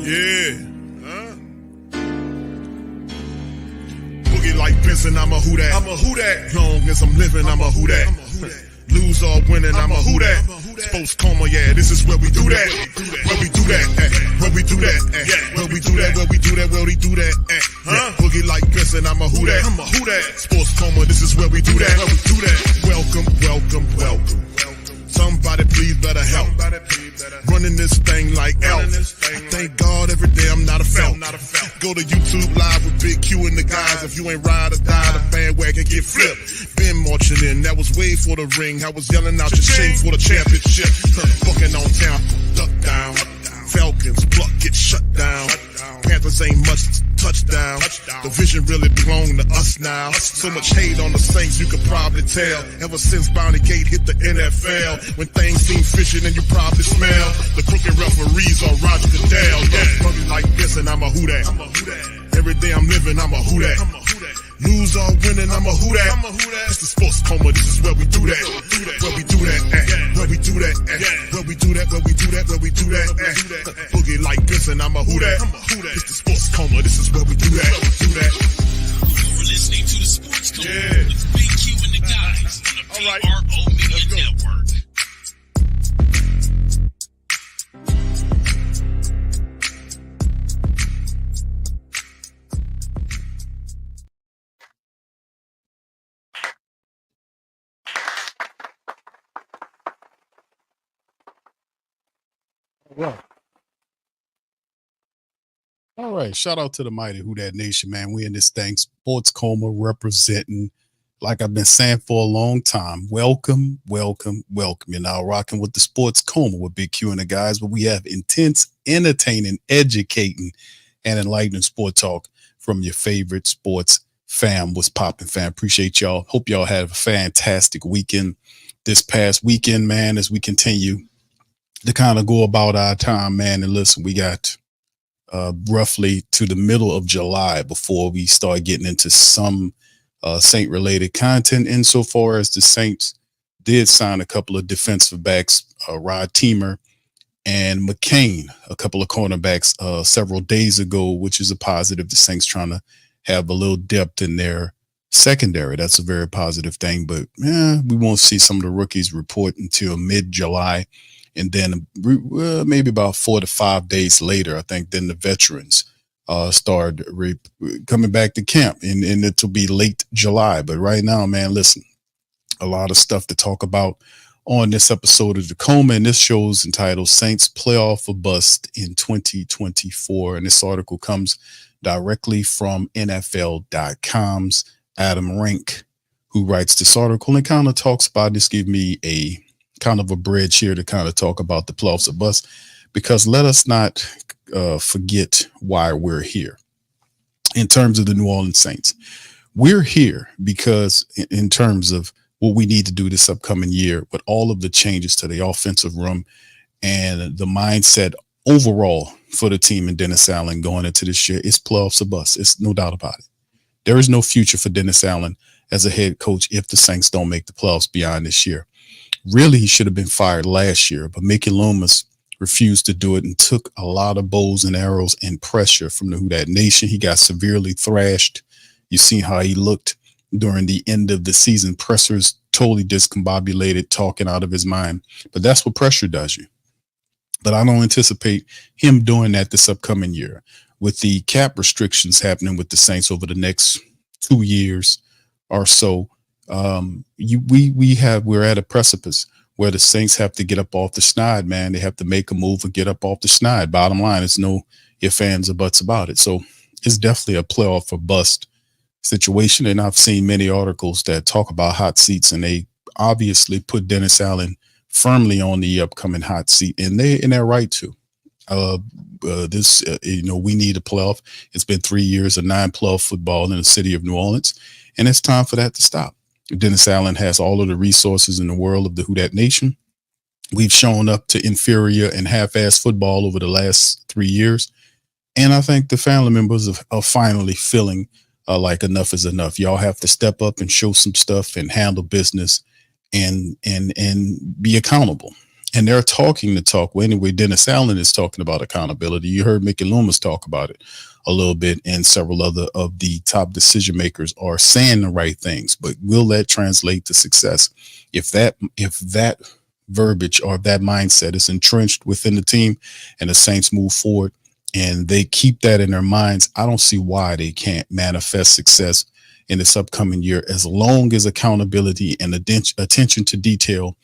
Yeah. Boogie like Benson, I'm a who that. I'm a who that. Long as I'm living, I'm a who that. Lose or winning, I'm a who that. Sports Coma, yeah, this is where we do that. Where we do that, where we do that, where we do that, where we do that, where we do that. Boogie like Benson, I'm a who that. I'm a who that. Sports Coma, this is where we do that. Where we do that. Welcome, welcome, welcome. Somebody please better help. Running this thing like elf. I thank God every day I'm not a felt. Go to YouTube live with Big Q and the guys. If you ain't ride or die, the bandwagon get flipped. Been marching in, that was way for the ring. I was yelling out your shame for the championship. Fucking on town, duck down. Falcons, pluck, get shut down. Panthers ain't much touchdown. The vision really belong to us now. So much hate on the Saints, you could probably tell. Ever since Bounty Gate hit the NFL, when things seem fishy and you probably smell the crooked referees on Roger Goodell. Yeah, money like this and I'm a who that. Every day I'm living, I'm a who that. Lose or winning, I'm a who that. It's the Sports Coma, this is where we do that. Where we do that, where we do that, where we do that, where we do that, where we do that. Boogie like this and I'm a who that. It's the Sports Coma, this is where we do that. You're listening to the Sports Coma with Big Q and the guys on the PRO Media Network. Right. All right. Shout out to the mighty Who That Nation, man. We in this thing, Sports Coma, representing, like I've been saying for a long time. Welcome, welcome, welcome. You're now rocking with the Sports Coma with Big Q and the guys, but we have intense, entertaining, educating, and enlightening sport talk from your favorite sports fam. What's popping, fam? Appreciate y'all. Hope y'all have a fantastic weekend this past weekend, man, as we continue to kind of go about our time, man. And listen, we got roughly to the middle of July before we start getting into some Saint related content. Insofar as the Saints did sign a couple of defensive backs, Rod Teamer and McCain, a couple of cornerbacks several days ago, which is a positive. The Saints trying to have a little depth in their secondary. That's a very positive thing, but we won't see some of the rookies report until mid-July. And then maybe about 4 to 5 days later, I think, then the veterans start coming back to camp, and it'll be late July. But right now, man, listen, a lot of stuff to talk about on this episode of the Coma, and this show is entitled Saints Playoff or Bust in 2024. And this article comes directly from NFL.com's Adam Rank, who writes this article and kind of talks about this. Give me a kind of a bridge here to kind of talk about the playoffs or bust, because let us not forget why we're here. In terms of the New Orleans Saints, we're here because in terms of what we need to do this upcoming year, with all of the changes to the offensive room and the mindset overall for the team and Dennis Allen going into this year, it's playoffs or bust. It's no doubt about it. There is no future for Dennis Allen as a head coach if the Saints don't make the playoffs beyond this year. Really, he should have been fired last year, but Mickey Loomis refused to do it and took a lot of bows and arrows and pressure from the Who That Nation. He got severely thrashed. You see how he looked during the end of the season. Pressers totally discombobulated, talking out of his mind. But that's what pressure does you. But I don't anticipate him doing that this upcoming year. With the cap restrictions happening with the Saints over the next 2 years or so, we're at a precipice where the Saints have to get up off the schneid, man. They have to make a move and get up off the schneid. Bottom line, it's no ifs, ands, or buts about it. So it's definitely a playoff or bust situation. And I've seen many articles that talk about hot seats, and they obviously put Dennis Allen firmly on the upcoming hot seat, and they're right to. We need a playoff. It's been 3 years of 9 playoff football in the city of New Orleans, and it's time for that to stop. Dennis Allen has all of the resources in the world of the Who That Nation. We've shown up to inferior and half-assed football over the last 3 years. And I think the family members are finally feeling like enough is enough. Y'all have to step up and show some stuff and handle business and be accountable. and they're talking the talk. Well, anyway, Dennis Allen is talking about accountability. You heard Mickey Loomis talk about it a little bit, and several other of the top decision makers are saying the right things. But will that translate to success? If that verbiage or that mindset is entrenched within the team, and the Saints move forward and they keep that in their minds, I don't see why they can't manifest success in this upcoming year, as long as accountability and attention to detail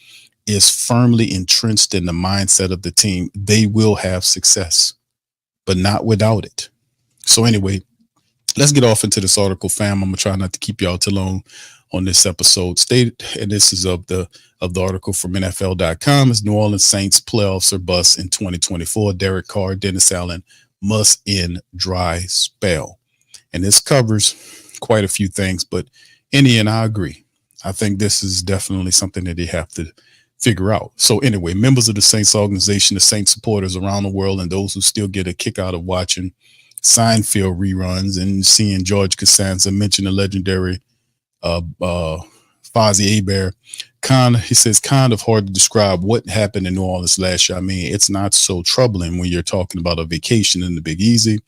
is firmly entrenched in the mindset of the team. They will have success, but not without it. So anyway, let's get off into this article, fam. I'm gonna try not to keep y'all too long on this episode. Stated, and this is of the article from NFL.com, is New Orleans Saints playoffs or bust in 2024. Derek Carr, Dennis Allen must end dry spell. And this covers quite a few things, but in the end, I agree. I think this is definitely something that they have to figure out. So anyway, members of the Saints organization, the Saints supporters around the world, and those who still get a kick out of watching Seinfeld reruns and seeing George Costanza mention the legendary Fozzie Abear, he says, kind of hard to describe what happened in New Orleans last year. I mean, it's not so troubling when you're talking about a vacation in the Big Easy.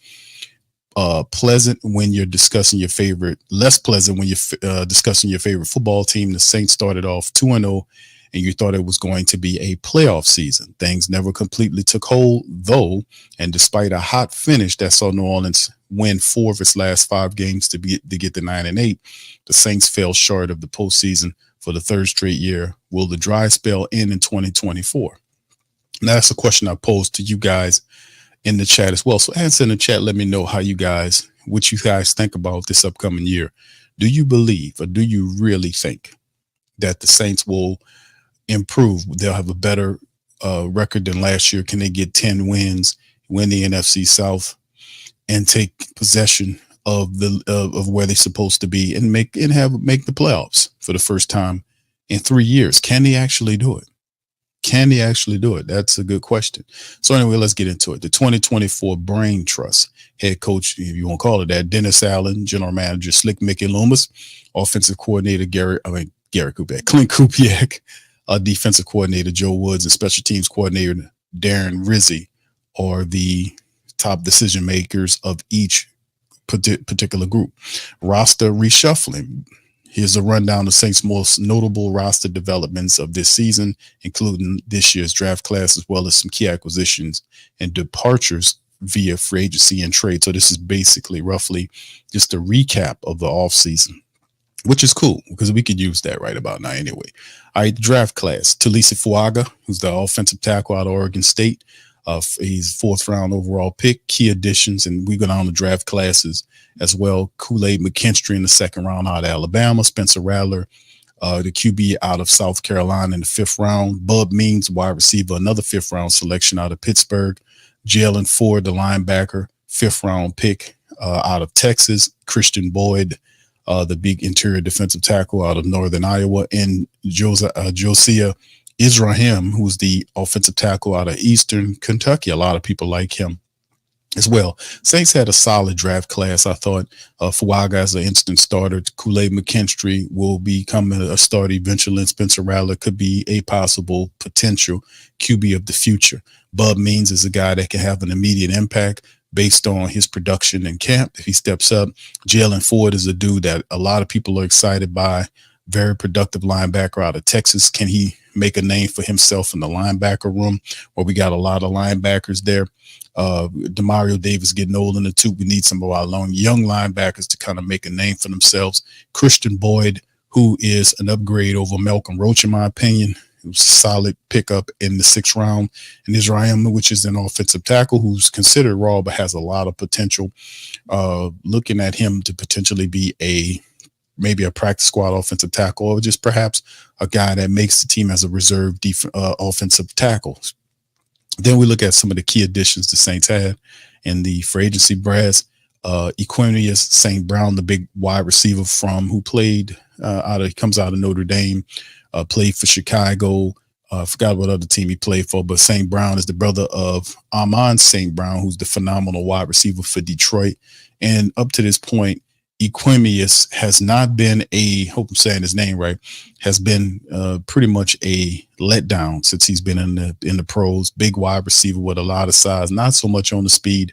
Pleasant when you're discussing your favorite, less pleasant when you're discussing your favorite football team. The Saints started off 2-0, and you thought it was going to be a playoff season. Things never completely took hold, though, and despite a hot finish that saw New Orleans win 4 of its last 5 games to get to 9-8, the Saints fell short of the postseason for the 3rd straight year. Will the dry spell end in 2024? Now, that's a question I posed to you guys in the chat as well. So answer in the chat. Let me know what you guys think about this upcoming year. Do you believe, or do you really think that the Saints will improve? They'll have a better record than last year. Can they get 10 wins, win the NFC South, and take possession of of where they're supposed to be, and make the playoffs for the first time in 3 years? Can they actually do it? Can they actually do it? That's a good question. So anyway, let's get into it. The 2024 Brain Trust head coach, if you want to call it that, Dennis Allen, general manager Slick Mickey Loomis, offensive coordinator Clint Kubiak, defensive coordinator Joe Woods, and special teams coordinator Darren Rizzi are the top decision makers of each particular group. Roster reshuffling. Here's a rundown of Saints' most notable roster developments of this season, including this year's draft class, as well as some key acquisitions and departures via free agency and trade. So this is basically roughly just a recap of the offseason, which is cool because we could use that right about now anyway. All right, draft class. Talisa Fuaga, who's the offensive tackle out of Oregon State. He's 4th round overall pick. Key additions, and we go down the draft classes as well. Kool-Aid McKinstry in the 2nd round out of Alabama. Spencer Rattler, the QB out of South Carolina in the 5th round. Bub Means, wide receiver, another 5th round selection out of Pittsburgh. Jalen Ford, the linebacker, 5th round pick out of Texas. Christian Boyd, the big interior defensive tackle out of Northern Iowa, and Josiah Israhim, who's the offensive tackle out of Eastern Kentucky. A lot of people like him as well. Saints had a solid draft class. I thought Fuaga as an instant starter. Kool-Aid McKinstry will become a starter eventually, and Spencer Rattler could be a possible potential QB of the future. Bub Means is a guy that can have an immediate impact based on his production in camp if he steps up. Jalen Ford is a dude that a lot of people are excited by. Very productive linebacker out of Texas. Can he make a name for himself in the linebacker room, where we got a lot of linebackers there? Demario Davis getting old in the tooth. We need some of our young linebackers to kind of make a name for themselves. Christian Boyd, who is an upgrade over Malcolm Roach, in my opinion. It was a solid pickup in the 6th round. And Israel, which is an offensive tackle who's considered raw but has a lot of potential. Looking at him to potentially be maybe a practice squad offensive tackle, or just perhaps a guy that makes the team as a reserve offensive tackle. Then we look at some of the key additions the Saints had in the free agency brass. Equanius St. Brown, the big wide receiver who played comes out of Notre Dame, played for Chicago. Forgot what other team he played for, but St. Brown is the brother of Amon St. Brown, who's the phenomenal wide receiver for Detroit. And up to this point, Equimius has not been hope I'm saying his name right, has been pretty much a letdown since he's been in the pros. Big wide receiver with a lot of size, not so much on the speed,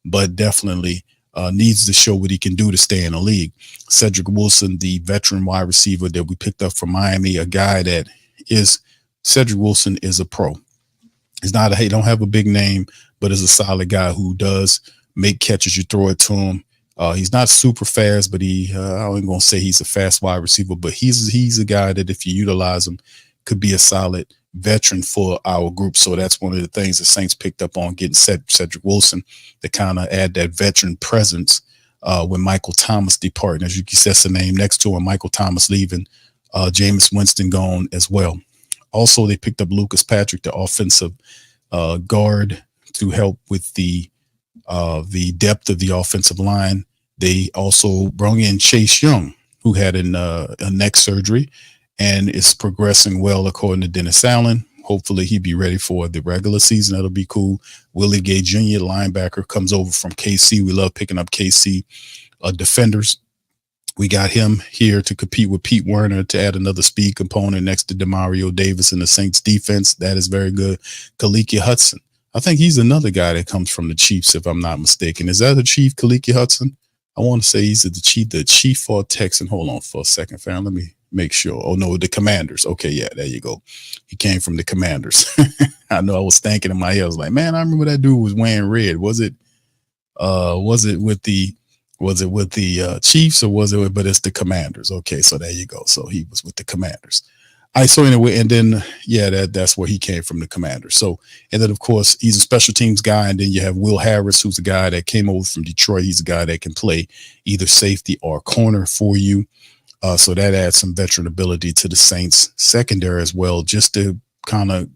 but definitely needs to show what he can do to stay in the league. Cedric Wilson, the veteran wide receiver that we picked up from Miami, a guy that is Cedric Wilson is a pro. He's not he don't have a big name, but is a solid guy who does make catches. You throw it to him. He's not super fast, but I ain't gonna say he's a fast wide receiver, but he's a guy that if you utilize him, could be a solid veteran for our group. So that's one of the things the Saints picked up on, getting Cedric Wilson to kind of add that veteran presence when Michael Thomas departing. As you can see, that's the name next to him, Michael Thomas leaving, Jameis Winston gone as well. Also, they picked up Lucas Patrick, the offensive guard, to help with the depth of the offensive line. They also brought in Chase Young, who had a neck surgery and is progressing well, according to Dennis Allen. Hopefully he'll be ready for the regular season. That'll be cool. Willie Gay Jr., linebacker, comes over from KC. We love picking up KC defenders. We got him here to compete with Pete Werner to add another speed component next to Demario Davis in the Saints defense. That is very good. Kaliki Hudson. I think he's another guy that comes from the Chiefs, if I'm not mistaken. Is that the Chief, Kaliki Hudson? I want to say he's the Chief or Texan. Hold on for a second, fam. Let me make sure. Oh, no, the Commanders. Okay, yeah, there you go. He came from the Commanders. I know I was thinking in my head, I was like, man, I remember that dude was wearing red. Was it with the Chiefs or was it, but it's the Commanders. Okay, so there you go. So he was with the Commanders. All right, so anyway, and then, yeah, that's where he came from, the Commanders. So, and then, of course, he's a special teams guy. And then you have Will Harris, who's a guy that came over from Detroit. He's a guy that can play either safety or corner for you. So that adds some veteran ability to the Saints secondary as well, just to kind of,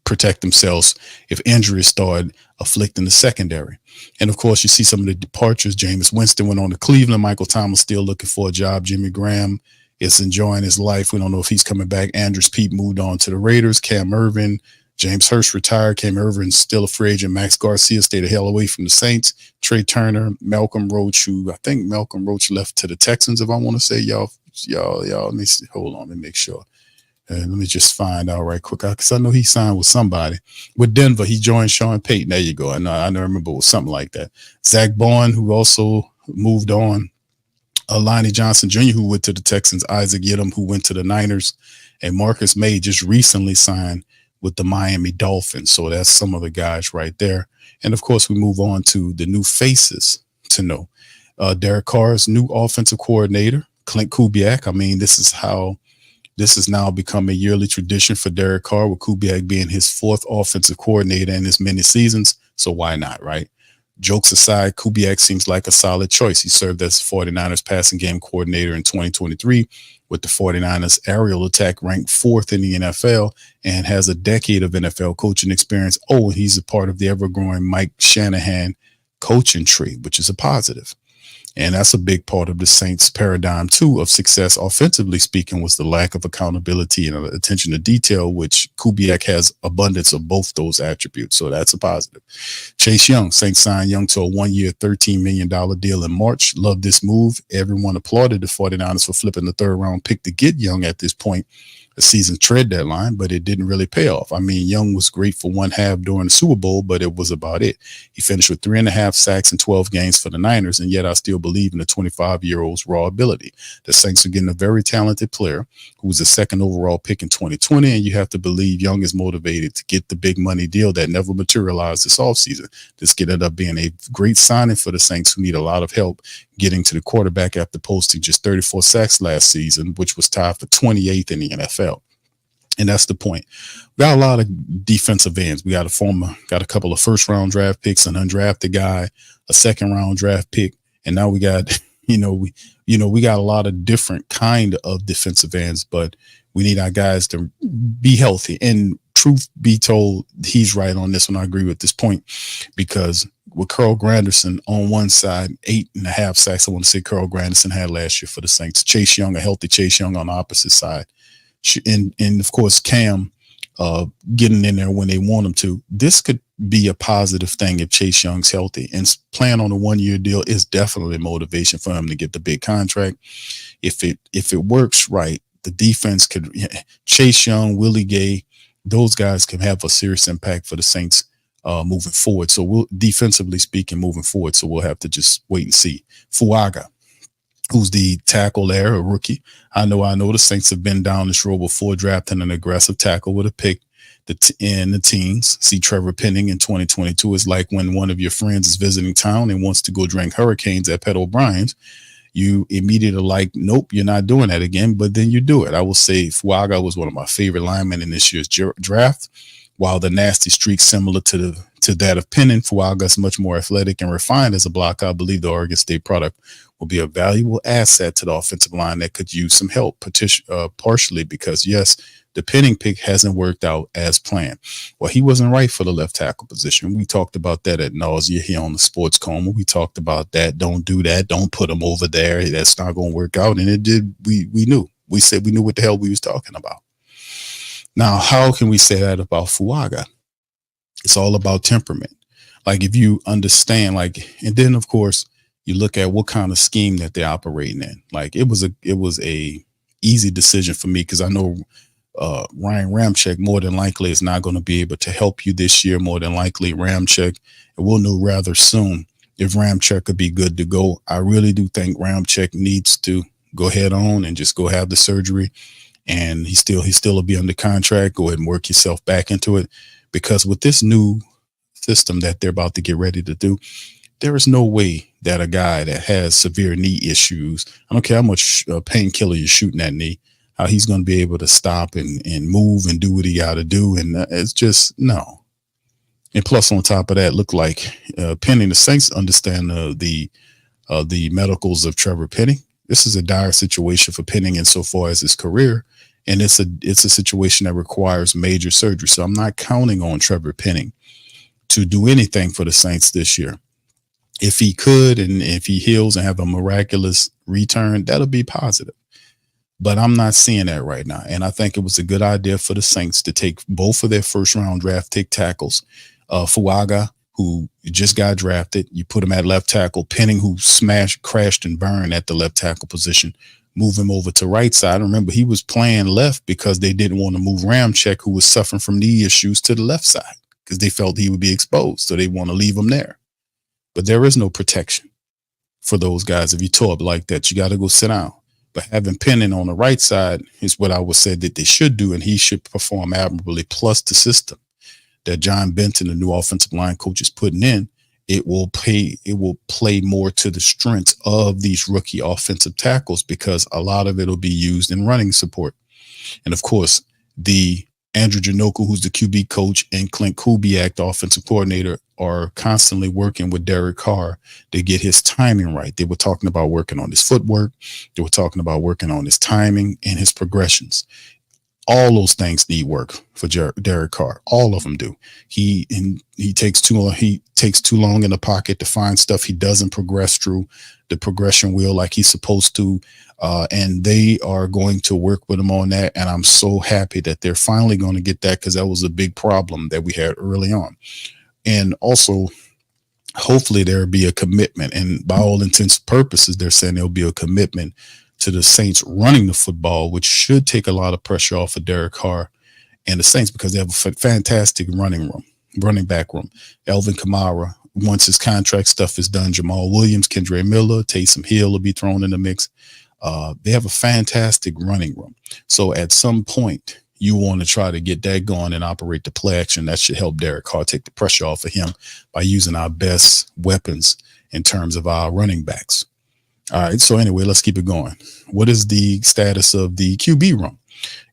protect themselves if injuries start afflicting the secondary. And of course, you see some of the departures. Jameis Winston went on to Cleveland. Michael Thomas still looking for a job. Jimmy Graham is enjoying his life. We don't know if he's coming back. Andrews Pete moved on to the Raiders. Cam Irvin, James Hurst retired. Cam Irvin still a free agent. Max Garcia stayed the hell away from the Saints. Trey Turner, Malcolm Roach, who I think Malcolm Roach left to the Texans, if I want to say. Y'all, let me see. Hold on, let me make sure. Let me just find out right quick, because I know he signed with somebody. With Denver, he joined Sean Payton. There you go. I remember it was something like that. Zach Bourne, who also moved on. Lonnie Johnson Jr., who went to the Texans. Isaac Yiadom, who went to the Niners. And Marcus May just recently signed with the Miami Dolphins. So that's some of the guys right there. And, of course, we move on to the new faces to know. Derek Carr's new offensive coordinator, Clint Kubiak. I mean, this has now become a yearly tradition for Derek Carr, with Kubiak being his fourth offensive coordinator in as many seasons. So why not, right? Jokes aside, Kubiak seems like a solid choice. He served as 49ers passing game coordinator in 2023, with the 49ers aerial attack ranked fourth in the NFL, and has a decade of NFL coaching experience. Oh, and he's a part of the ever-growing Mike Shanahan coaching tree, which is a positive. And that's a big part of the Saints' paradigm, too, of success, offensively speaking, was the lack of accountability and attention to detail, which Kubiak has abundance of both those attributes. So that's a positive. Chase Young, Saints signed Young to a 1-year, $13 million deal in March. Loved this move. Everyone applauded the 49ers for flipping the third-round pick to get Young at this point, the season trade deadline, but it didn't really pay off. I mean, Young was great for one half during the Super Bowl, but it was about it. He finished with 3.5 sacks in 12 games for the Niners, and yet I still believe in the 25-year-old's raw ability. The Saints are getting a very talented player who was the second overall pick in 2020, and you have to believe Young is motivated to get the big money deal that never materialized this offseason. This could end up being a great signing for the Saints, who need a lot of help getting to the quarterback after posting just 34 sacks last season, which was tied for 28th in the NFL. And that's the point. We got a lot of defensive ends. We got a couple of first-round draft picks, an undrafted guy, a second-round draft pick, and now we got, we got a lot of different kind of defensive ends, but we need our guys to be healthy. And truth be told, he's right on this one. I agree with this point, because with Carl Granderson on one side, 8.5 sacks, I want to say Carl Granderson had last year for the Saints. Chase Young, a healthy Chase Young on the opposite side. And of course, Cam getting in there when they want him to. This could be a positive thing if Chase Young's healthy. And playing on a 1-year deal is definitely motivation for him to get the big contract. If it works right, the defense could Chase Young, Willie Gay, those guys can have a serious impact for the Saints moving forward. So we'll defensively speaking, moving forward. So we'll have to just wait and see. Fuaga, who's the tackle there, a rookie. I know the Saints have been down this road before, drafting an aggressive tackle with a pick in the teens. See Trevor Penning in 2022 is like when one of your friends is visiting town and wants to go drink Hurricanes at Pet O'Brien's. You immediately like, nope, you're not doing that again, but then you do it. I will say Fuaga was one of my favorite linemen in this year's draft. While the nasty streak similar to that of Penning, Fuaga is much more athletic and refined as a blocker. I believe the Oregon State product will be a valuable asset to the offensive line that could use some help, partially because, yes, the Penning pick hasn't worked out as planned. Well, he wasn't right for the left tackle position. We talked about that at nausea here on the Sports Coma. We talked about that. Don't do that. Don't put him over there. That's not going to work out. And it did. We knew. We said we knew what the hell we was talking about. Now, how can we say that about Fuaga? It's all about temperament. Like if you understand, and then of course you look at what kind of scheme that they're operating in. Like it was a easy decision for me because I know Ryan Ramczyk more than likely is not going to be able to help you this year. More than likely Ramczyk, and we'll know rather soon if Ramczyk could be good to go. I really do think Ramczyk needs to go head on and just go have the surgery. And he still will be under contract. Go ahead and work yourself back into it, because with this new system that they're about to get ready to do, there is no way that a guy that has severe knee issues, I don't care how much painkiller you're shooting that knee, how he's going to be able to stop and move and do what he got to do. And it's just no. And plus, on top of that, look like Penning, the Saints understand the medicals of Trevor Penning. This is a dire situation for Penning insofar as his career, and it's a situation that requires major surgery. So I'm not counting on Trevor Penning to do anything for the Saints this year. If he could, and if he heals and have a miraculous return, that'll be positive. But I'm not seeing that right now. And I think it was a good idea for the Saints to take both of their first round draft pick tackles, Fuaga, who just got drafted. You put him at left tackle. Penning, who crashed and burned at the left tackle position. Move him over to right side. Remember, he was playing left because they didn't want to move Ramczyk, who was suffering from knee issues, to the left side because they felt he would be exposed. So they want to leave him there. But there is no protection for those guys. If you tore up like that, you got to go sit down. But having Penning on the right side is what I would say that they should do, and he should perform admirably. Plus the system that John Benton, the new offensive line coach, is putting in, it will play more to the strengths of these rookie offensive tackles, because a lot of it will be used in running support. And of course, the Andrew Janoku, who's the QB coach, and Clint Kubiak, the offensive coordinator, are constantly working with Derek Carr to get his timing right. They were talking about working on his footwork. They were talking about working on his timing and his progressions. All those things need work for Derek Carr. All of them do. He takes too long. He takes too long in the pocket to find stuff. He doesn't progress through the progression wheel like he's supposed to. And they are going to work with him on that. And I'm so happy that they're finally going to get that, because that was a big problem that we had early on. And also, hopefully there'll be a commitment. And by all intents and purposes, they're saying there'll be a commitment to the Saints running the football, which should take a lot of pressure off of Derek Carr and the Saints, because they have a fantastic running back room. Alvin Kamara, once his contract stuff is done, Jamal Williams, Kendre Miller, Taysom Hill will be thrown in the mix. They have a fantastic running room. So at some point, you want to try to get that going and operate the play action. That should help Derek Carr take the pressure off of him by using our best weapons in terms of our running backs. All right. So anyway, let's keep it going. What is the status of the QB room?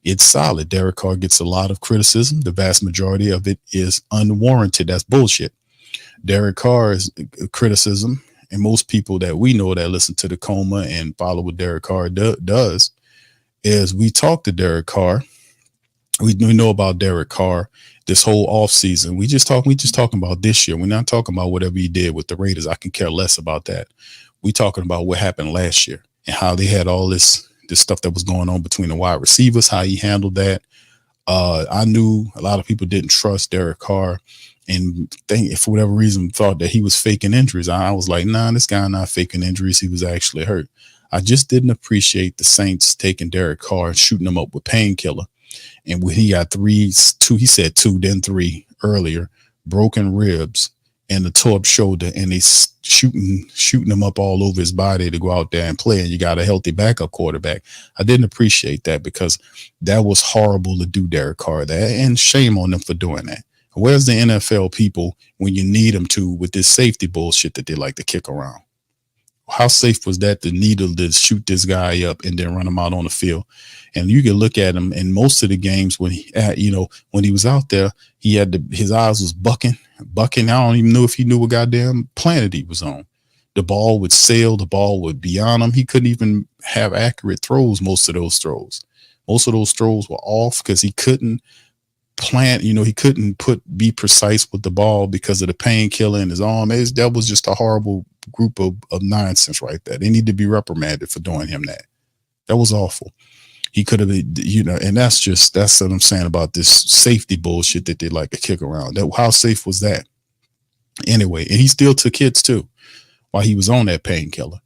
It's solid. Derek Carr gets a lot of criticism. The vast majority of it is unwarranted. That's bullshit. Derek Carr's criticism, and most people that we know that listen to the Coma and follow what Derek Carr does, is we talk to Derek Carr. We know about Derek Carr this whole offseason. We just talking about this year. We're not talking about whatever he did with the Raiders. I can care less about that. We talking about what happened last year and how they had all this stuff that was going on between the wide receivers, how he handled that. I knew a lot of people didn't trust Derek Carr and for whatever reason thought that he was faking injuries. I was like, nah, this guy not faking injuries. He was actually hurt. I just didn't appreciate the Saints taking Derek Carr and shooting him up with painkiller. And when he got he said two, then three earlier, broken ribs and the tore up shoulder, and they shooting him up all over his body to go out there and play. And you got a healthy backup quarterback. I didn't appreciate that because that was horrible to do Derek Carr that, and shame on them for doing that. Where's the NFL people when you need them to with this safety bullshit that they like to kick around? How safe was that to needle to shoot this guy up and then run him out on the field? And you can look at him in most of the games when he was out there, he had his eyes was bucking. I don't even know if he knew what goddamn planet he was on. The ball would sail, the ball would be on him. He couldn't even have accurate throws. Most of those throws were off because he couldn't plant. He couldn't be precise with the ball because of the painkiller in his arm. That was just a horrible group of nonsense right there. They need to be reprimanded for doing him that. That was awful. He could have, and that's what I'm saying about this safety bullshit that they like to kick around. How safe was that? Anyway, and he still took hits too while he was on that painkiller.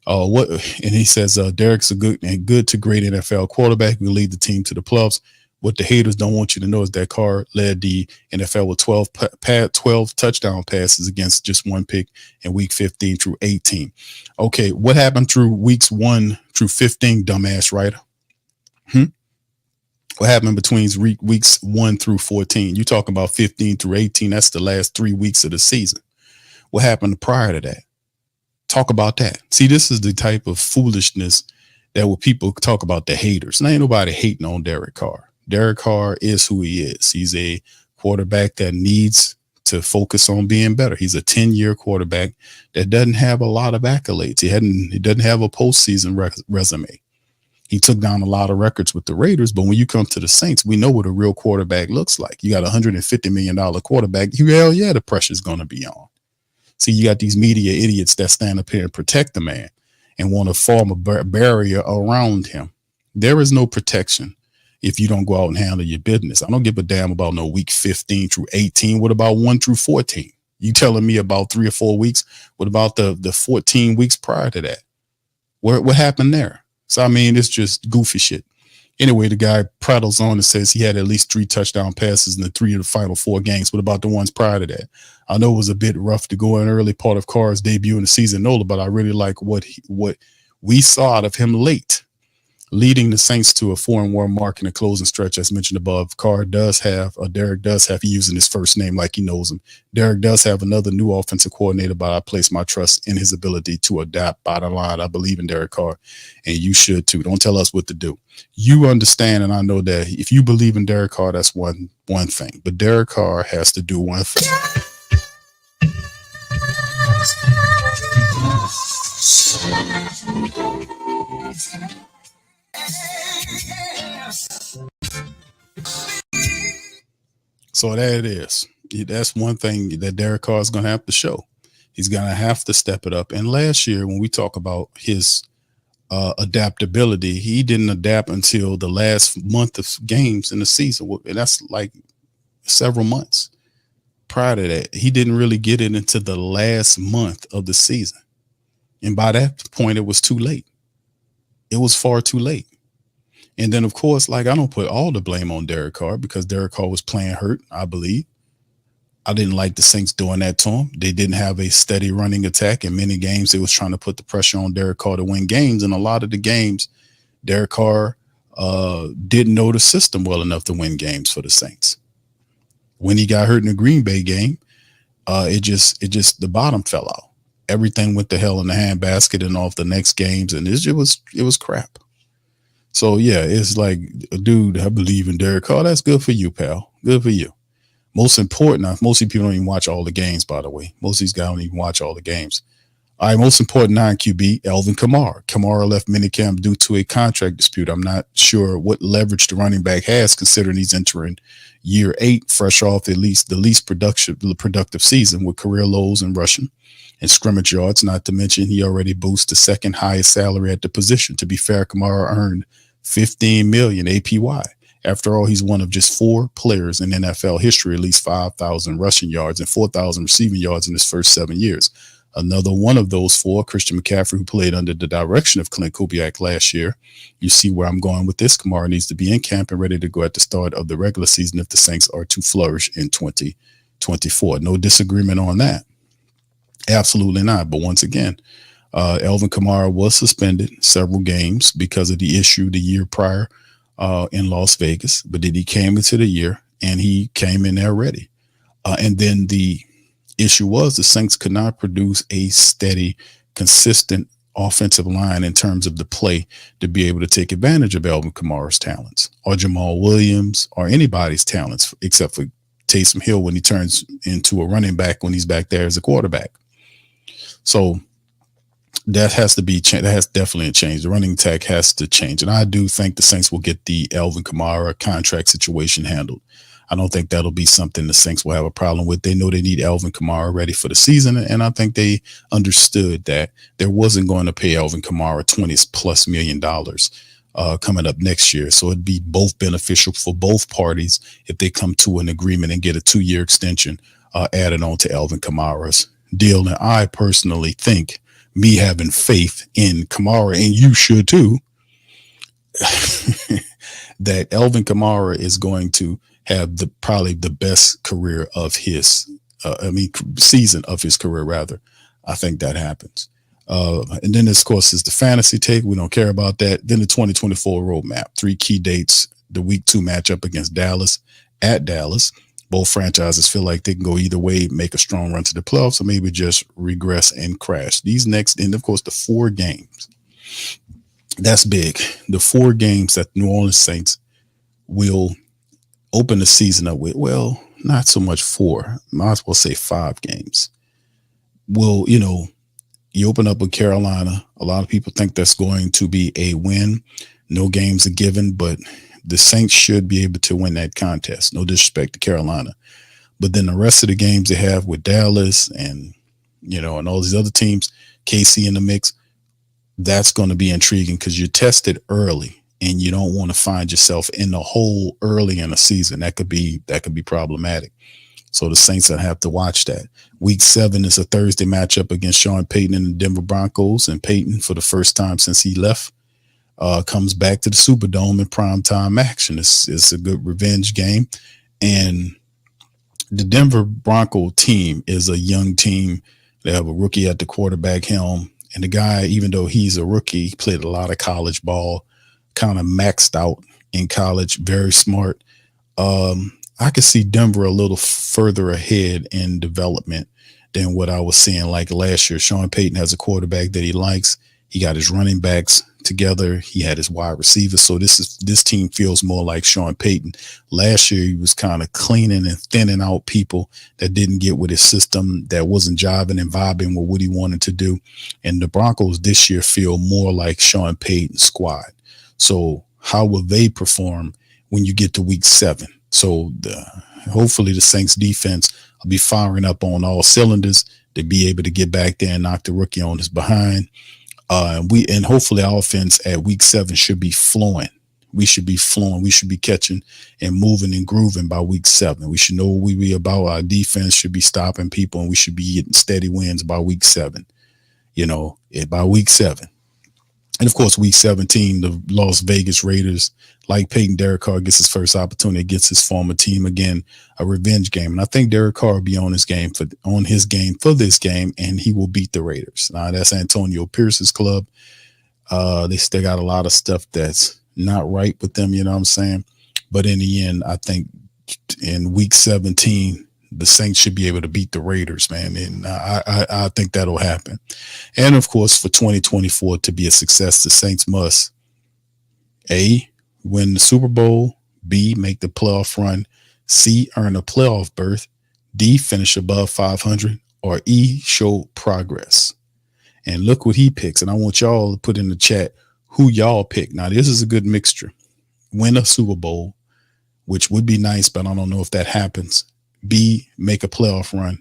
And he says Derek's a good to great NFL quarterback. We lead the team to the playoffs. What the haters don't want you to know is that Carr led the NFL with 12 touchdown passes against just one pick in week 15 through 18. Okay, what happened through weeks 1 through 15, dumbass writer? What happened between weeks 1 through 14? You talking about 15 through 18? That's the last 3 weeks of the season. What happened prior to that? Talk about that. See, this is the type of foolishness that when people talk about the haters. And ain't nobody hating on Derek Carr. Derek Carr is who he is. He's a quarterback that needs to focus on being better. He's a 10-year quarterback that doesn't have a lot of accolades. He doesn't have a postseason resume. He took down a lot of records with the Raiders, but when you come to the Saints, we know what a real quarterback looks like. You got a $150 million quarterback. Hell yeah, the pressure's going to be on. See, you got these media idiots that stand up here and protect the man and want to form a barrier around him. There is no protection if you don't go out and handle your business. I don't give a damn about no week 15 through 18. What about 1 through 14? You telling me about 3 or 4 weeks? What about the 14 weeks prior to that? What happened there? So, I mean, it's just goofy shit. Anyway, the guy prattles on and says he had at least 3 touchdown passes in the 3 of the final 4 games. What about the ones prior to that? I know it was a bit rough to go in early part of Carr's debut in the season, but I really like what we saw out of him late, leading the Saints to a 4-1 mark in the closing stretch, as mentioned above. Derek does have, using his first name like he knows him. Derek does have another new offensive coordinator, but I place my trust in his ability to adapt. Bottom line, I believe in Derek Carr, and you should too. Don't tell us what to do. You understand, and I know that if you believe in Derek Carr, that's one thing. But Derek Carr has to do one thing. So there it is. That's one thing that Derek Carr is going to have to show. He's going to have to step it up. And last year, when we talk about his adaptability, he didn't adapt until the last month of games in the season. And that's like several months. Prior to that, he didn't really get it into the last month of the season. And by that point, it was too late. It was far too late. And then, of course, I don't put all the blame on Derek Carr because Derek Carr was playing hurt, I believe. I didn't like the Saints doing that to him. They didn't have a steady running attack. In many games, they was trying to put the pressure on Derek Carr to win games. And a lot of the games, Derek Carr didn't know the system well enough to win games for the Saints. When he got hurt in the Green Bay game, the bottom fell out. Everything went to hell in the handbasket and off the next games, and it was crap. So yeah, it's like, dude, I believe in Derek Carr. That's good for you, pal. Good for you. Most important, most people don't even watch all the games, by the way. Most of these guys don't even watch all the games. All right, most important non-QB, Alvin Kamara. Kamara left minicamp due to a contract dispute. I'm not sure what leverage the running back has, considering he's entering year 8, fresh off at least the least productive season with career lows in rushing and scrimmage yards. Not to mention he already boasts the second highest salary at the position. To be fair, Kamara earned $15 million APY After all, he's one of just 4 players in NFL history, at least 5,000 rushing yards and 4,000 receiving yards in his first 7 years. Another one of those 4, Christian McCaffrey, who played under the direction of Clint Kubiak last year. You see where I'm going with this. Kamara needs to be in camp and ready to go at the start of the regular season if the Saints are to flourish in 2024. No disagreement on that. Absolutely not. But once again, Alvin Kamara was suspended several games because of the issue the year prior in Las Vegas. But then he came into the year and he came in there ready. And then the issue was the Saints could not produce a steady, consistent offensive line in terms of the play to be able to take advantage of Alvin Kamara's talents or Jamal Williams or anybody's talents except for Taysom Hill when he turns into a running back when he's back there as a quarterback. So that has to be changed. That has definitely changed. The running attack has to change. And I do think the Saints will get the Alvin Kamara contract situation handled. I don't think that'll be something the Saints will have a problem with. They know they need Alvin Kamara ready for the season. And I think they understood that there wasn't going to pay Alvin Kamara $20+ million coming up next year. So it'd be both beneficial for both parties if they come to an agreement and get a 2-year extension added on to Alvin Kamara's deal. And I personally think, me having faith in Kamara, and you should too, that Alvin Kamara is going to have probably the best career of his, season of his career, rather. I think that happens. And then, of course, is the fantasy take. We don't care about that. Then the 2024 roadmap, 3 key dates, the week 2 matchup against Dallas at Dallas. Both franchises feel like they can go either way, make a strong run to the playoffs, or maybe just regress and crash. These next, and of course, the 4 games. That's big. The 4 games that New Orleans Saints will open the season up with, well, not so much 4, might as well say 5 games. Well, you open up with Carolina. A lot of people think that's going to be a win. No games are given, but the Saints should be able to win that contest. No disrespect to Carolina. But then the rest of the games they have with Dallas and all these other teams, KC in the mix, that's going to be intriguing because you're tested early and you don't want to find yourself in the hole early in the season. That could be problematic. So the Saints will have to watch that. Week 7 is a Thursday matchup against Sean Payton and the Denver Broncos. And Payton, for the first time since he left, comes back to the Superdome in primetime action. It's a good revenge game. And the Denver Bronco team is a young team. They have a rookie at the quarterback helm. And the guy, even though he's a rookie, played a lot of college ball, kind of maxed out in college, very smart. I could see Denver a little further ahead in development than what I was seeing like last year. Sean Payton has a quarterback that he likes. He got his running backs together. He had his wide receivers. So this team feels more like Sean Payton. Last year, he was kind of cleaning and thinning out people that didn't get with his system, that wasn't jiving and vibing with what he wanted to do. And the Broncos this year feel more like Sean Payton's squad. So how will they perform when you get to week 7? So hopefully the Saints defense will be firing up on all cylinders to be able to get back there and knock the rookie on his behind. And hopefully our offense at week 7 should be flowing. We should be flowing. We should be catching and moving and grooving by week 7. We should know what we be about. Our defense should be stopping people, and we should be getting steady wins by week 7. By week 7. And of course, week 17, the Las Vegas Raiders, like Peyton, Derek Carr gets his first opportunity against his former team again, a revenge game. And I think Derek Carr will be on his game for this game, and he will beat the Raiders. Now that's Antonio Pierce's club. They still got a lot of stuff that's not right with them, you know what I'm saying? But in the end, I think in week 17, the Saints should be able to beat the Raiders, man. And I think that'll happen. And of course, for 2024 to be a success, the Saints must A, win the Super Bowl, B, make the playoff run, C, earn a playoff berth, D, finish above 500, or E, show progress. And look what he picks. And I want y'all to put in the chat who y'all pick. Now, this is a good mixture. Win a Super Bowl, which would be nice, but I don't know if that happens. B, make a playoff run,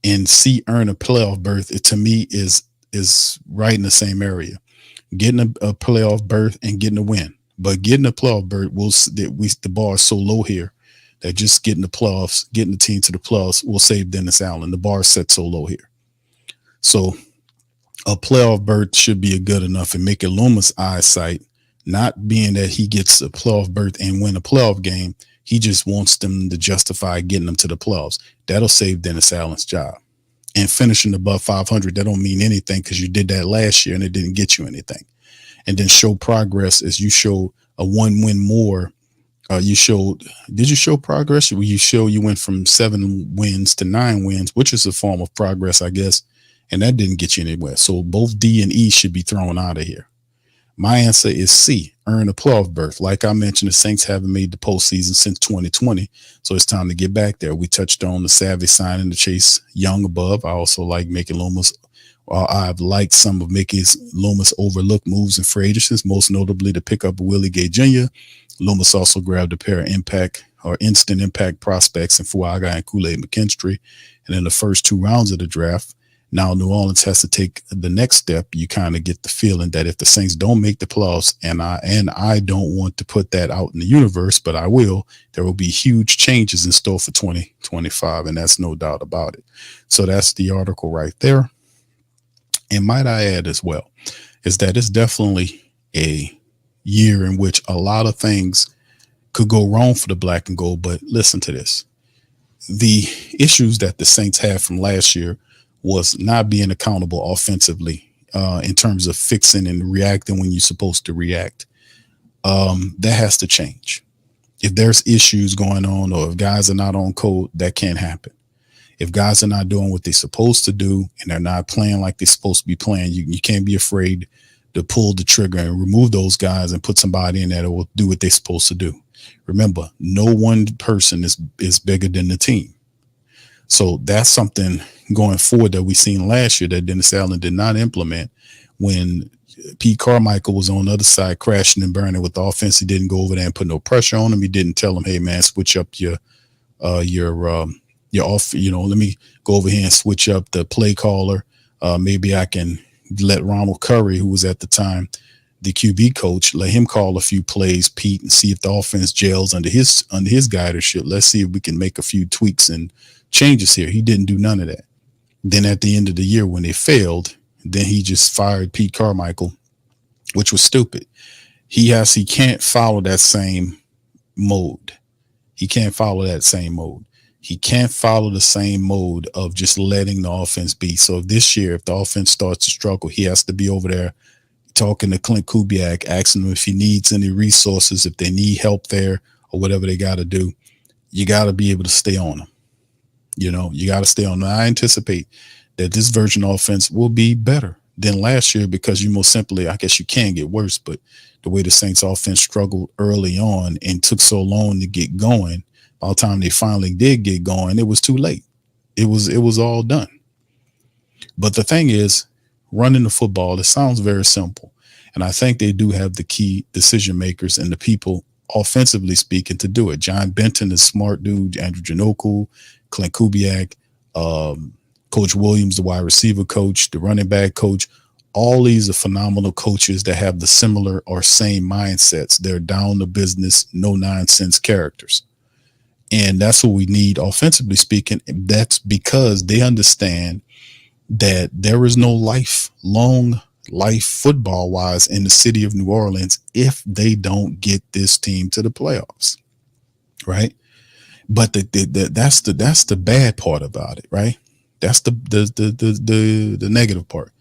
and C, earn a playoff berth. It to me is right in the same area. Getting a playoff berth and getting a win. But getting the playoff berth, the bar is so low here that just getting the playoffs, getting the team to the playoffs will save Dennis Allen. The bar is set so low here. So a playoff berth should be a good enough, and make it Luma's eyesight, not being that he gets a playoff berth and win a playoff game. He just wants them to justify getting them to the playoffs. That'll save Dennis Allen's job. And finishing above 500, that don't mean anything because you did that last year and it didn't get you anything. And then show progress as you show a 1 win more. Did you show progress? You went from 7 wins to 9 wins, which is a form of progress, I guess. And that didn't get you anywhere. So both D and E should be thrown out of here. My answer is C, earn a playoff berth. Like I mentioned, the Saints haven't made the postseason since 2020. So it's time to get back there. We touched on the savvy signing to Chase Young above. I also like Mickey Loomis. I've liked some of Mickey Loomis' overlooked moves in free agencies, most notably to pick up Willie Gay Jr. Loomis also grabbed a pair of instant impact prospects in Fuaga and Kool-Aid McKinstry. And in the first 2 rounds of the draft, now New Orleans has to take the next step. You kind of get the feeling that if the Saints don't make the playoffs, and I don't want to put that out in the universe, but I will, there will be huge changes in store for 2025, and that's no doubt about it. So that's the article right there. And might I add as well, is that it's definitely a year in which a lot of things could go wrong for the black and gold. But listen to this. The issues that the Saints had from last year was not being accountable offensively in terms of fixing and reacting when you're supposed to react. That has to change. If there's issues going on or if guys are not on code, that can't happen. If guys are not doing what they're supposed to do and they're not playing like they're supposed to be playing, you can't be afraid to pull the trigger and remove those guys and put somebody in there that will do what they're supposed to do. Remember, no one person is bigger than the team. So that's something going forward that we seen last year that Dennis Allen did not implement when Pete Carmichael was on the other side crashing and burning with the offense. He didn't go over there and put no pressure on him. He didn't tell him, hey, man, switch up your off, let me go over here and switch up the play caller. Maybe I can let Ronald Curry, who was at the time the QB coach, let him call a few plays, Pete, and see if the offense gels under his guidership. Let's see if we can make a few tweaks and changes here. He didn't do none of that. Then at the end of the year, when they failed, then he just fired Pete Carmichael, which was stupid. He can't follow that same mode. He can't follow that same mode. He can't follow the same mode of just letting the offense be. So this year, if the offense starts to struggle, he has to be over there talking to Clint Kubiak, asking him if he needs any resources, if they need help there or whatever they got to do. You got to be able to stay on them. You got to stay on them. I anticipate that this version of offense will be better than last year because you most simply, I guess you can get worse, but the way the Saints offense struggled early on and took so long to get going, by the time they finally did get going, it was too late. It was all done. But the thing is, running the football, it sounds very simple. And I think they do have the key decision makers and the people, offensively speaking, to do it. John Benton is a smart dude, Andrew Janoku, Clint Kubiak, Coach Williams, the wide receiver coach, the running back coach. All these are phenomenal coaches that have the similar or same mindsets. They're down to business, no nonsense characters. And that's what we need offensively speaking. That's because they understand that there is no long life football wise in the city of New Orleans if they don't get this team to the playoffs. Right. But that's the bad part about it. Right. That's the negative part.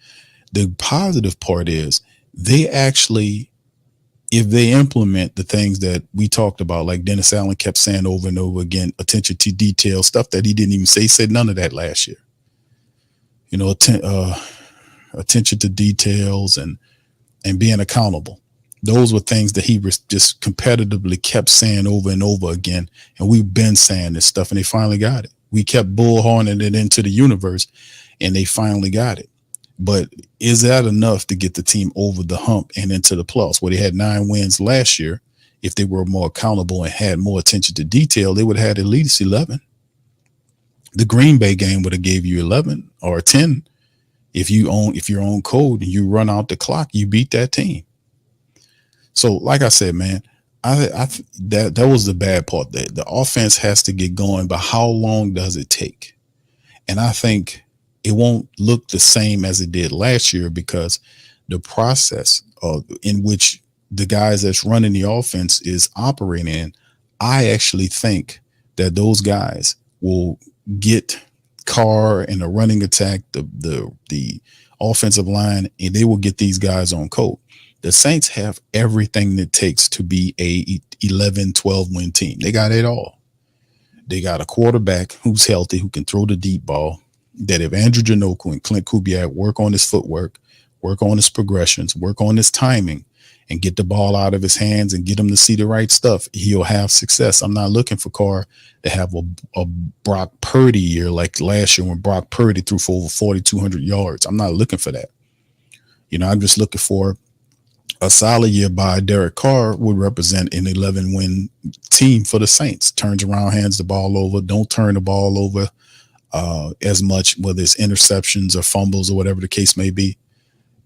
The positive part is they actually, if they implement the things that we talked about, like Dennis Allen kept saying over and over again, attention to detail, stuff that he didn't even say, he said none of that last year. Attention to details and being accountable. Those were things that he was just competitively kept saying over and over again. And we've been saying this stuff and they finally got it. We kept bullhorning it into the universe and they finally got it. But is that enough to get the team over the hump and into the playoffs? Well, they had 9 wins last year. If they were more accountable and had more attention to detail, they would have had at least 11. The Green Bay game would have gave you 11 or 10. If you're on code and you run out the clock, you beat that team. So, like I said, man, that was the bad part. That the offense has to get going, but how long does it take? And I think it won't look the same as it did last year because the process in which the guys that's running the offense is operating in, I actually think that those guys will get Carr and the running attack, the offensive line, and they will get these guys on code. The Saints have everything that it takes to be a 11, 12 win team. They got it all. They got a quarterback who's healthy, who can throw the deep ball. That if Andrew Janoku and Clint Kubiak work on his footwork, work on his progressions, work on his timing, and get the ball out of his hands and get him to see the right stuff, he'll have success. I'm not looking for Carr to have a Brock Purdy year like last year when Brock Purdy threw for over 4,200 yards. I'm not looking for that. I'm just looking for a solid year by Derek Carr would represent an 11-win team for the Saints. Turns around, hands the ball over, don't turn the ball over as much, whether it's interceptions or fumbles or whatever the case may be.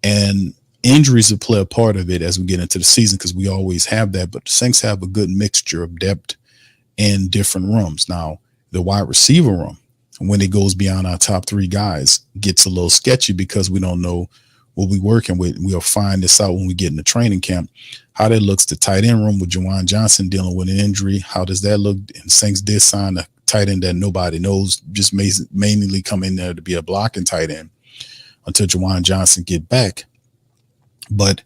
And injuries will play a part of it as we get into the season because we always have that. But the Saints have a good mixture of depth in different rooms. Now, the wide receiver room, when it goes beyond our top three guys, gets a little sketchy because we don't know what we're working with. We'll find this out when we get in the training camp. How that looks, the tight end room with Juwan Johnson dealing with an injury. How does that look? And Saints did sign a tight end that nobody knows, just mainly come in there to be a blocking tight end until Juwan Johnson get back. But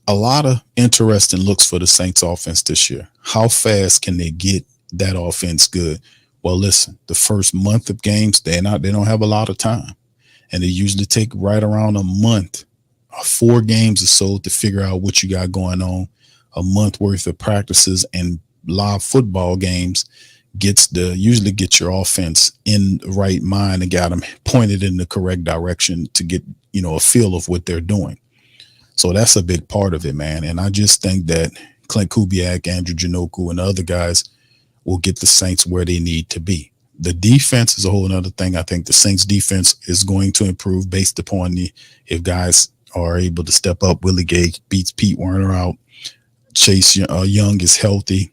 a lot of interesting looks for the Saints offense this year. How fast can they get that offense good? Well, listen, the first month of games, they don't have a lot of time. And they usually take right around a month, 4 games or so to figure out what you got going on. A month worth of practices and live football games usually get your offense in the right mind and got them pointed in the correct direction to get, a feel of what they're doing. So that's a big part of it, man. And I just think that Clint Kubiak, Andrew Janoku, and the other guys will get the Saints where they need to be. The defense is a whole other thing. I think the Saints defense is going to improve based upon if guys are able to step up. Willie Gay beats Pete Werner out. Chase Young is healthy.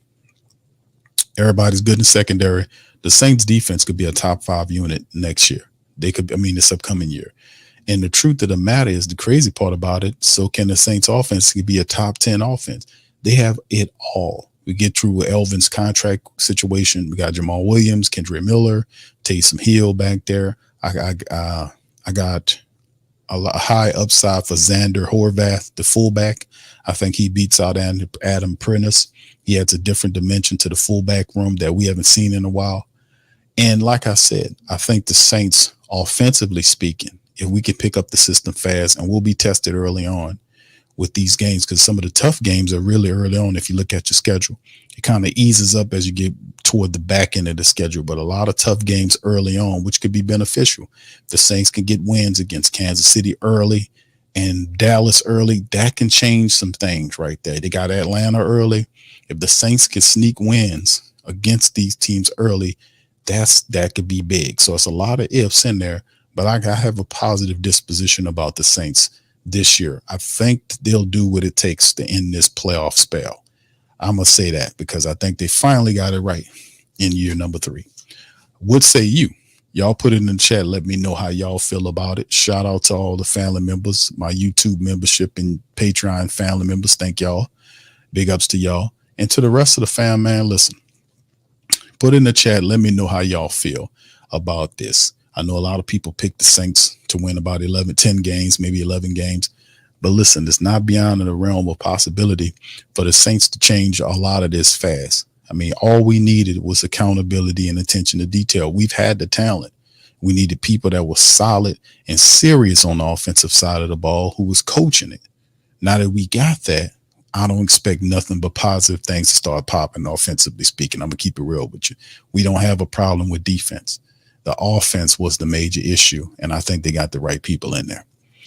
Everybody's good in secondary. The Saints defense could be a top 5 unit next year. This upcoming year. And the truth of the matter is, the crazy part about it, so can the Saints offense be a top 10 offense. They have it all. We get through with Elvin's contract situation. We got Jamal Williams, Kendra Miller, Taysom Hill back there. I got a high upside for Xander Horvath, the fullback. I think he beats out Adam Prentice. He adds a different dimension to the fullback room that we haven't seen in a while. And like I said, I think the Saints, offensively speaking, if we could pick up the system fast, and we'll be tested early on with these games, because some of the tough games are really early on. If you look at your schedule, it kind of eases up as you get toward the back end of the schedule, but a lot of tough games early on, which could be beneficial. The Saints can get wins against Kansas City early and Dallas early. That can change some things right there. They got Atlanta early. If the Saints can sneak wins against these teams early, that could be big. So it's a lot of ifs in there, but I have a positive disposition about the Saints this year. I think they'll do what it takes to end this playoff spell. I'm going to say that because I think they finally got it right in year number 3. What say you? Y'all put it in the chat. Let me know how y'all feel about it. Shout out to all the family members, my YouTube membership and Patreon family members. Thank y'all. Big ups to y'all. And to the rest of the fam, man, listen, put in the chat. Let me know how y'all feel about this. I know a lot of people picked the Saints to win about 10 games, maybe 11 games. But listen, it's not beyond the realm of possibility for the Saints to change a lot of this fast. I mean, all we needed was accountability and attention to detail. We've had the talent. We needed people that were solid and serious on the offensive side of the ball who was coaching it. Now that we got that, I don't expect nothing but positive things to start popping offensively speaking. I'm going to keep it real with you. We don't have a problem with defense. The offense was the major issue, and I think they got the right people in there.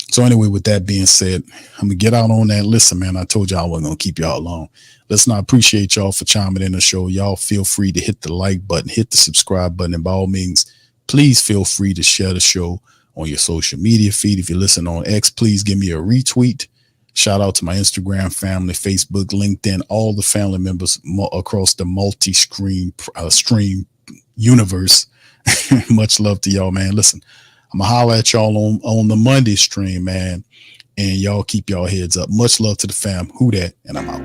So anyway, with that being said, I'm going to get out on that. Listen, man, I told y'all I wasn't going to keep y'all long. Listen, I appreciate y'all for chiming in the show. Y'all feel free to hit the like button, hit the subscribe button, and by all means, please feel free to share the show on your social media feed. If you listen on X, please give me a retweet. Shout out to my Instagram family, Facebook, LinkedIn, all the family members across the multi-stream universe. Much love to y'all, man. Listen, I'm gonna holler at y'all on the Monday stream, man. And y'all keep y'all heads up. Much love to the fam. Who that? And I'm out.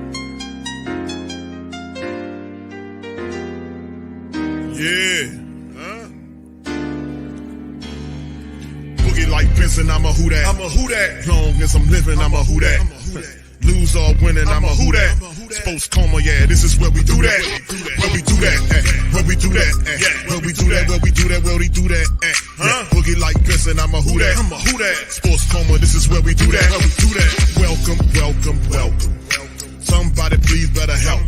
Yeah. Boogie like Benson, I'm a who that. I'm a who that. Long as I'm living, I'm a who that. Lose or winning, I'm a who that. Sports Coma, yeah, this is where we do that. Where we do that, where we do that, where we do that, where we do that, where we do that, Boogie like Benson, I'm a who that. I'm a who that. Sports Coma, this is where we do that. Where we do that. Welcome, welcome, welcome. Somebody please better help.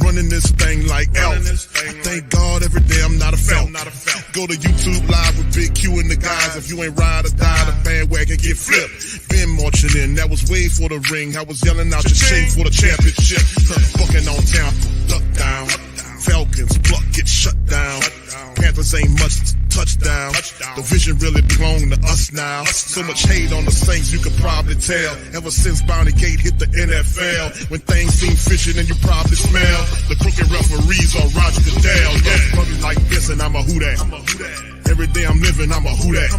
Running this thing like elf. I thank God every day I'm not a felt. Go to YouTube live with Big Q and the guys. If you ain't ride or die, the bandwagon get flipped. Been marching in, that was way for the ring. I was yelling out your shame for the championship. Bucking on town, duck down. Falcons, pluck, get shut down. Panthers ain't much touchdown. The vision really belong to us now. So much hate on the Saints, you could probably tell. Ever since Bounty Gate hit the NFL, when things seem fishy, then you probably smell the crooked referees on Roger Goodell. Yeah, probably like this, and I'm a who that. Every day I'm living, I'm a who that.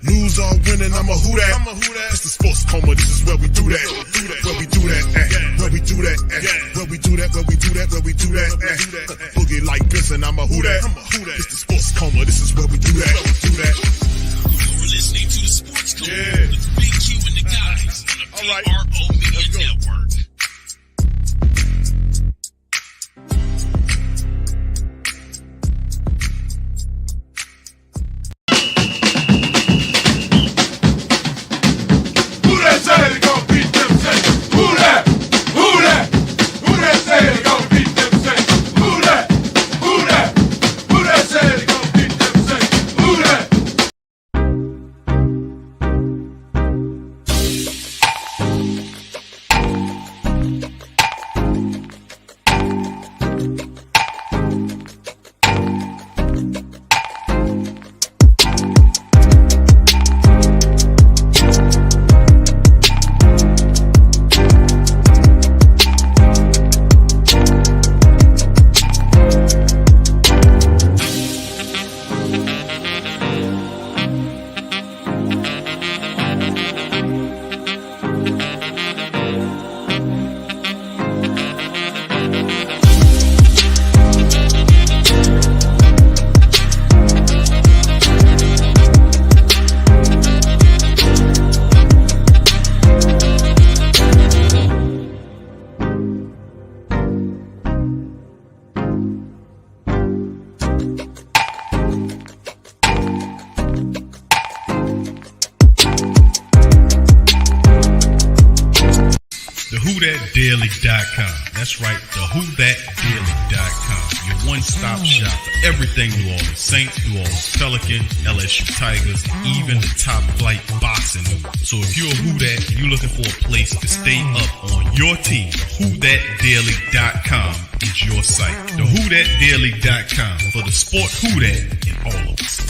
Lose or winning, I'm a who that. It's the Sports Coma, this is where we do that. Where we do that, where we do that, where we do that, where we do that, where we do that. Boogie like Benson, I'm a who that. It's the Sports Coma, this is where we do that. You're listening to the Sports Coma with Big Q and the guys on the PRO Media Network. WhoThatDaily.com. That's right, the WhoThatDaily.com. Your one-stop shop for everything New Orleans Saints, New Orleans Pelicans, LSU Tigers, even the top flight boxing. So if you're a Who That and you're looking for a place to stay up on your team, WhoThatDaily.com is your site. The WhoThatDaily.com for the sport Who That in all of us.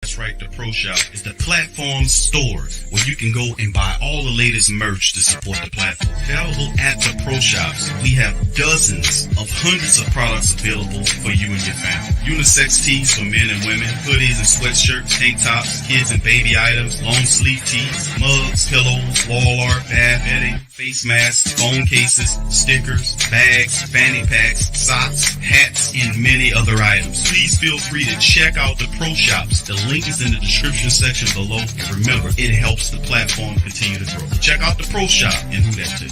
That's right, the Pro Shop is the platform store where you can go and buy all the latest merch to support the platform. Available at the Pro Shops, we have dozens of hundreds of products available for you and your family. Unisex tees for men and women, hoodies and sweatshirts, tank tops, kids and baby items, long sleeve tees, mugs, pillows, wall art, bath bedding, face masks, phone cases, stickers, bags, fanny packs, socks, hats, and many other items. Please feel free to check out the Pro Shops. The link is in the description section below. And remember, it helps the platform continue to grow. Check out the Pro Shop and Who That too.